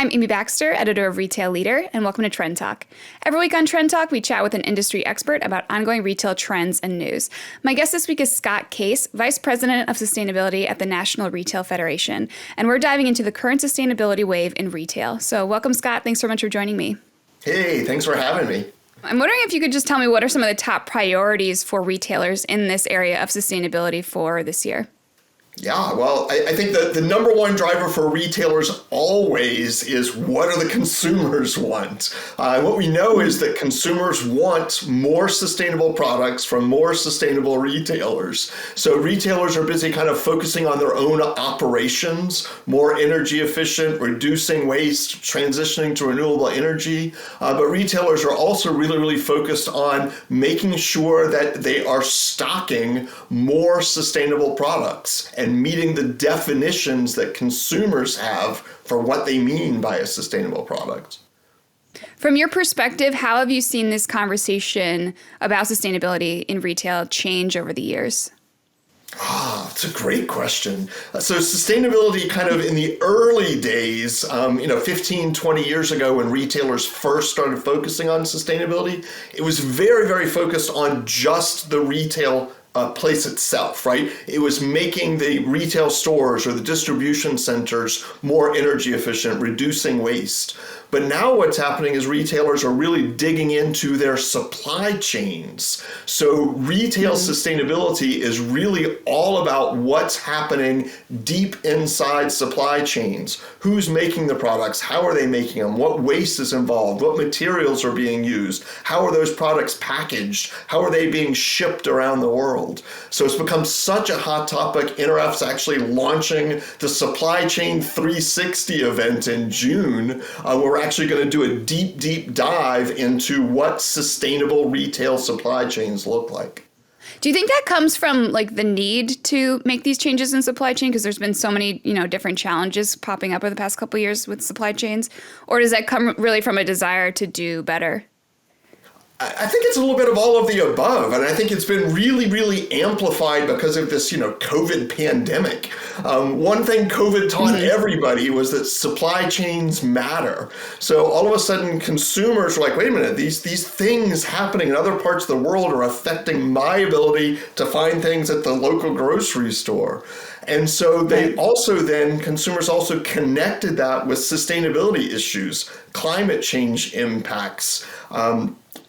I'm Amy Baxter, editor of Retail Leader, and welcome to Trend Talk. Every week on Trend Talk, we chat with an industry expert about ongoing retail trends and news. My guest this week is Scot Case, Vice President of Sustainability at the National Retail Federation, and we're diving into the current sustainability wave in retail. So welcome, Scot. Thanks so much for joining me. Hey, thanks for having me. I'm wondering if you could just tell me what are some of the top priorities for retailers in this area of sustainability for this year? Yeah, well, I think that the number one driver for retailers always is what do the consumers want? What we know is that consumers want more sustainable products from more sustainable retailers. So retailers are busy kind of focusing on their own operations, more energy efficient, reducing waste, transitioning to renewable energy. But retailers are also really focused on making sure that they are stocking more sustainable products and meeting the definitions that consumers have for what they mean by a sustainable product. From your perspective, how have you seen this conversation about sustainability in retail change over the years? It's a great question. So sustainability kind of in the early days, 15, 20 years ago when retailers first started focusing on sustainability, it was very focused on just the retail place itself, right? It was making the retail stores or the distribution centers more energy efficient, reducing waste. But now what's happening is retailers are really digging into their supply chains. So retail sustainability is really all about what's happening deep inside supply chains. Who's making the products? How are they making them? What waste is involved? What materials are being used? How are those products packaged? How are they being shipped around the world? So it's become such a hot topic. NRF's actually launching the Supply Chain 360 event in June, where we're actually going to do a deep dive into what sustainable retail supply chains look like. Do you think that comes from like the need to make these changes in supply chain? Because there's been so many, different challenges popping up over the past couple of years with supply chains. Or does that come really from a desire to do better? I think it's a little bit of all of the above. And I think it's been really amplified because of this, COVID pandemic. One thing COVID taught everybody was that supply chains matter. So all of a sudden consumers were like, wait a minute, these things happening in other parts of the world are affecting my ability to find things at the local grocery store. And so consumers also connected that with sustainability issues, climate change impacts,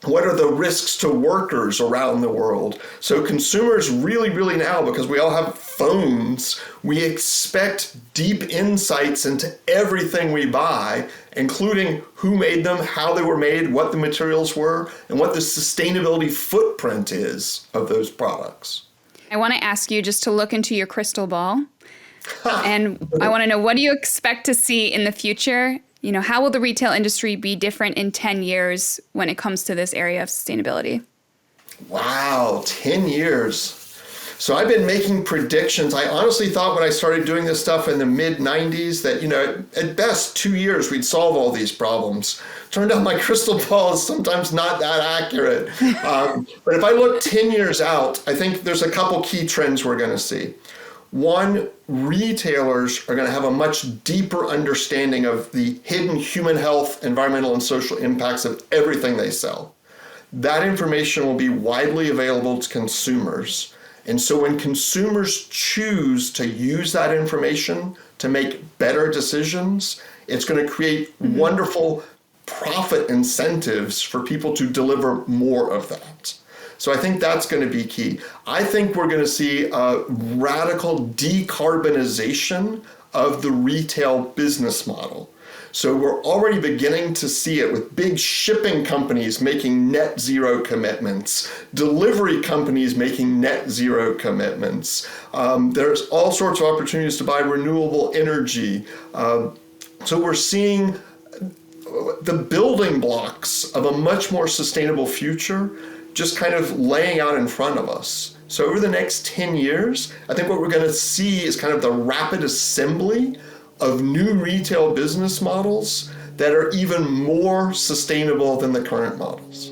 what are the risks to workers around the world? So consumers really now, because we all have phones, we expect deep insights into everything we buy, including who made them, how they were made, what the materials were, and what the sustainability footprint is of those products. I want to ask you just to look into your crystal ball. And I want to know, what do you expect to see in the future? How will the retail industry be different in 10 years when it comes to this area of sustainability? Wow, 10 years. So I've been making predictions. I honestly thought when I started doing this stuff in the mid-90s that, at best 2 years we'd solve all these problems. Turned out my crystal ball is sometimes not that accurate. But if I look 10 years out, I think there's a couple key trends we're going to see. One, retailers are going to have a much deeper understanding of the hidden human health, environmental, and social impacts of everything they sell. That information will be widely available to consumers. And so when consumers choose to use that information to make better decisions, it's going to create wonderful profit incentives for people to deliver more of that. So I think that's going to be key. I think we're going to see a radical decarbonization of the retail business model. So we're already beginning to see it with big shipping companies making net zero commitments, delivery companies making net zero commitments. There's all sorts of opportunities to buy renewable energy. So we're seeing the building blocks of a much more sustainable future just kind of laying out in front of us. So over the next 10 years, I think what we're going to see is kind of the rapid assembly of new retail business models that are even more sustainable than the current models.